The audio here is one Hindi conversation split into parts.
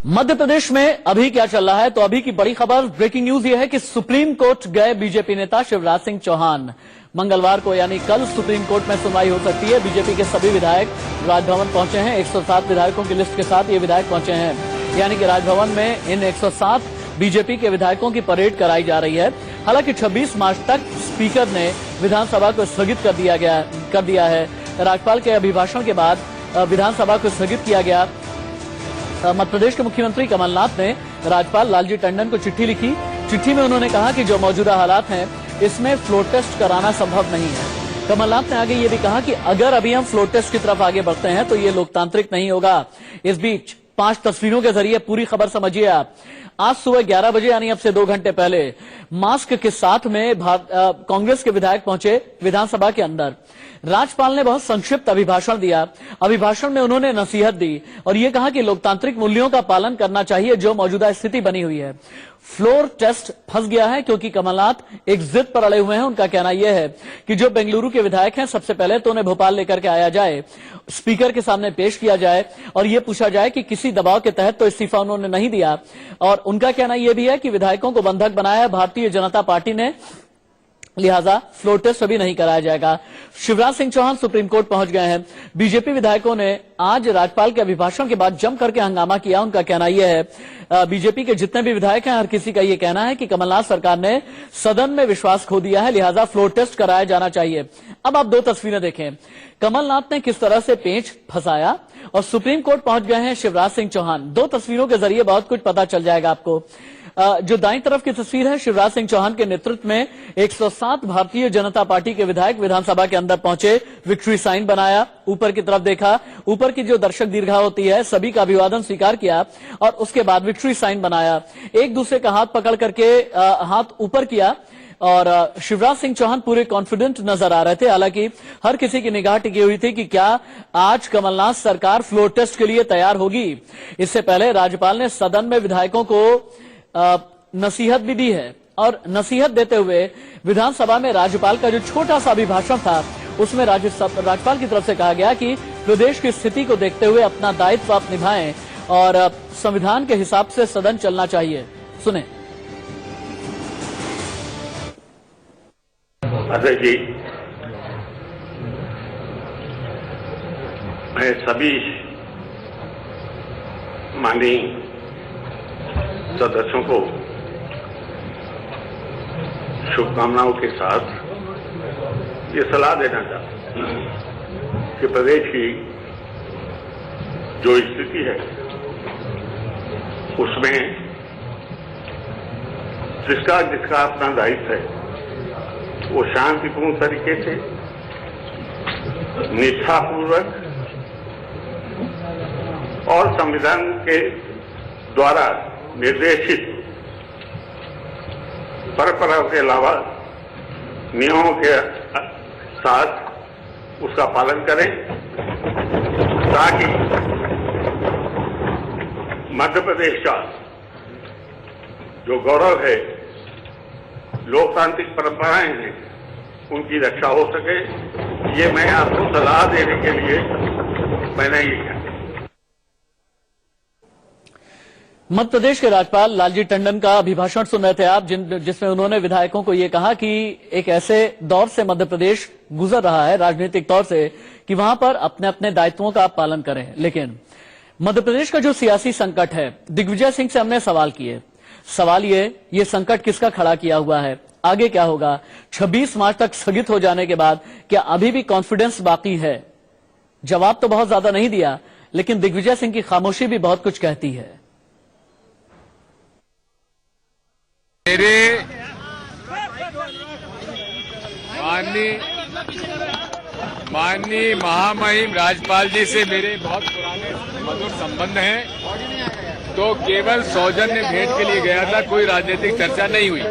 मध्य प्रदेश में अभी क्या चल रहा है, तो अभी की बड़ी खबर, ब्रेकिंग न्यूज यह है कि सुप्रीम कोर्ट गए बीजेपी नेता शिवराज सिंह चौहान। मंगलवार को यानी कल सुप्रीम कोर्ट में सुनवाई हो सकती है। बीजेपी के सभी विधायक राजभवन पहुंचे हैं। 107 विधायकों की लिस्ट के साथ ये विधायक पहुंचे हैं, यानी कि राजभवन में इन 107 बीजेपी के विधायकों की परेड कराई जा रही है। हालांकि 26 मार्च तक स्पीकर ने विधानसभा को स्थगित कर दिया है। राज्यपाल के अभिभाषण के बाद विधानसभा को स्थगित किया गया। मध्य प्रदेश के मुख्यमंत्री कमलनाथ ने राज्यपाल लालजी टंडन को चिट्ठी लिखी। चिट्ठी में उन्होंने कहा कि जो मौजूदा हालात हैं इसमें फ्लोर टेस्ट कराना संभव नहीं है। कमलनाथ ने आगे ये भी कहा कि अगर अभी हम फ्लोर टेस्ट की तरफ आगे बढ़ते हैं तो ये लोकतांत्रिक नहीं होगा। इस बीच 5 तस्वीरों के जरिए पूरी खबर समझिए आप। आज सुबह 11 बजे यानी अब से 2 घंटे पहले मास्क के साथ में कांग्रेस के विधायक पहुंचे विधानसभा के अंदर। राज्यपाल ने बहुत संक्षिप्त अभिभाषण दिया। अभिभाषण में उन्होंने नसीहत दी और ये कहा कि लोकतांत्रिक मूल्यों का पालन करना चाहिए जो मौजूदा स्थिति बनी हुई है। फ्लोर टेस्ट फंस गया है क्योंकि कमलनाथ एक जिद पर अड़े हुए हैं। उनका कहना यह है कि जो बेंगलुरु के विधायक हैं सबसे पहले तो उन्हें भोपाल लेकर के आया जाए, स्पीकर के सामने पेश किया जाए और यह पूछा जाए कि किसी दबाव के तहत तो इस्तीफा उन्होंने नहीं दिया। और उनका कहना यह भी है कि विधायकों को बंधक बनाया भारतीय जनता पार्टी ने, लिहाजा फ्लोर टेस्ट अभी नहीं कराया जाएगा। शिवराज सिंह चौहान सुप्रीम कोर्ट पहुंच गए हैं। बीजेपी विधायकों ने आज राज्यपाल के अभिभाषण के बाद जम करके हंगामा किया। उनका कहना यह है, बीजेपी के जितने भी विधायक हैं हर किसी का यह कहना है कि कमलनाथ सरकार ने सदन में विश्वास खो दिया है, लिहाजा फ्लोर टेस्ट कराया जाना चाहिए। अब आप 2 तस्वीरें देखें, कमलनाथ ने किस तरह से पेंच फंसाया और सुप्रीम कोर्ट पहुंच गए हैं शिवराज सिंह चौहान। 2 तस्वीरों के जरिए बहुत कुछ पता चल जाएगा आपको। जो दाईं तरफ की तस्वीर है, शिवराज सिंह चौहान के नेतृत्व में 107 भारतीय जनता पार्टी के विधायक विधानसभा के अंदर पहुंचे, विक्ट्री साइन बनाया, ऊपर की तरफ देखा, ऊपर की जो दर्शक दीर्घा होती है सभी का अभिवादन स्वीकार किया और उसके बाद विक्ट्री साइन बनाया। एक दूसरे का हाथ पकड़ करके हाथ ऊपर किया और शिवराज सिंह चौहान पूरे कॉन्फिडेंट नजर आ रहे थे। हालांकि हर किसी की निगाह टिकी हुई थी कि क्या आज कमलनाथ सरकार फ्लोर टेस्ट के लिए तैयार होगी। इससे पहले राज्यपाल ने सदन में विधायकों को नसीहत भी दी है और नसीहत देते हुए विधानसभा में राज्यपाल का जो छोटा सा अभिभाषण था उसमें राज्यपाल की तरफ से कहा गया कि प्रदेश की स्थिति को देखते हुए अपना दायित्व आप निभाएं और संविधान के हिसाब से सदन चलना चाहिए। सुने। अजय जी, मैं सभी माननीय सदस्यों को शुभकामनाओं के साथ ये सलाह देना चाहता हूं कि प्रदेश की जो स्थिति है उसमें जिसका अपना दायित्व है वो शांतिपूर्ण तरीके से, निष्ठापूर्वक और संविधान के द्वारा निर्देशित परंपराओं के अलावा नियमों के साथ उसका पालन करें ताकि मध्य प्रदेश का जो गौरव है, लोकतांत्रिक परंपराएं हैं, उनकी रक्षा हो सके। ये मैं आपको सलाह देने के लिए मैंने ये किया। मध्य प्रदेश के राज्यपाल लालजी टंडन का अभिभाषण सुन रहे थे आप, जिसमें उन्होंने विधायकों को यह कहा कि एक ऐसे दौर से मध्य प्रदेश गुजर रहा है राजनीतिक तौर से कि वहां पर अपने अपने दायित्वों का आप पालन करें। लेकिन मध्य प्रदेश का जो सियासी संकट है, दिग्विजय सिंह से हमने सवाल किए। सवाल ये संकट किसका खड़ा किया हुआ है, आगे क्या होगा। 26 मार्च तक स्थगित हो जाने के बाद क्या अभी भी कॉन्फिडेंस बाकी है? जवाब तो बहुत ज्यादा नहीं दिया, लेकिन दिग्विजय सिंह की खामोशी भी बहुत कुछ कहती है। मेरे माननीय महामहिम राज्यपाल जी से मेरे बहुत पुराने मधुर संबंध हैं, तो केवल सौजन्य भेंट के लिए गया था, कोई राजनीतिक चर्चा नहीं हुई।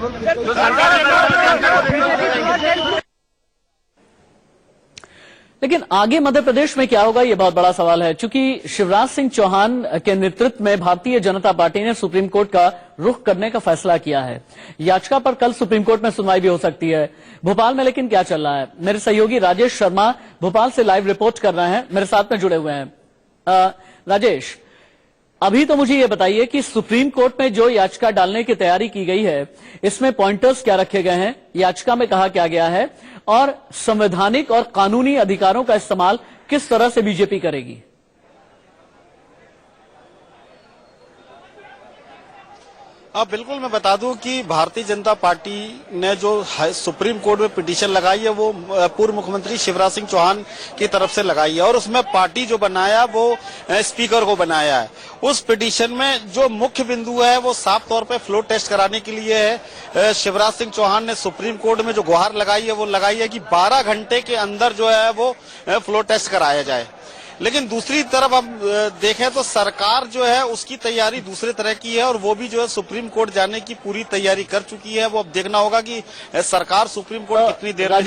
लेकिन आगे मध्य प्रदेश में क्या होगा, यह बहुत बड़ा सवाल है। चूंकि शिवराज सिंह चौहान के नेतृत्व में भारतीय जनता पार्टी ने सुप्रीम कोर्ट का रुख करने का फैसला किया है। याचिका पर कल सुप्रीम कोर्ट में सुनवाई भी हो सकती है। भोपाल में लेकिन क्या चल रहा है, मेरे सहयोगी राजेश शर्मा भोपाल से लाइव रिपोर्ट कर रहे हैं, मेरे साथ में जुड़े हुए हैं। राजेश, अभी तो मुझे ये बताइए कि सुप्रीम कोर्ट में जो याचिका डालने की तैयारी की गई है, इसमें पॉइंटर्स क्या रखे गए हैं, याचिका में कहा क्या गया है, और संवैधानिक और कानूनी अधिकारों का इस्तेमाल किस तरह से बीजेपी करेगी? अब बिल्कुल मैं बता दूं कि भारतीय जनता पार्टी ने जो सुप्रीम कोर्ट में पिटीशन लगाई है वो पूर्व मुख्यमंत्री शिवराज सिंह चौहान की तरफ से लगाई है और उसमें पार्टी जो बनाया वो स्पीकर को बनाया है। उस पिटीशन में जो मुख्य बिंदु है वो साफ तौर पे फ्लो टेस्ट कराने के लिए है। शिवराज सिंह चौहान ने सुप्रीम कोर्ट में जो गुहार लगाई है वो लगाई है कि 12 घंटे के अंदर जो है वो फ्लो टेस्ट कराया जाए। लेकिन दूसरी तरफ हम देखें तो सरकार जो है उसकी तैयारी दूसरे तरह की है और वो भी जो है सुप्रीम कोर्ट जाने की पूरी तैयारी कर चुकी है। वो अब देखना होगा कि सरकार सुप्रीम कोर्ट कितनी देर में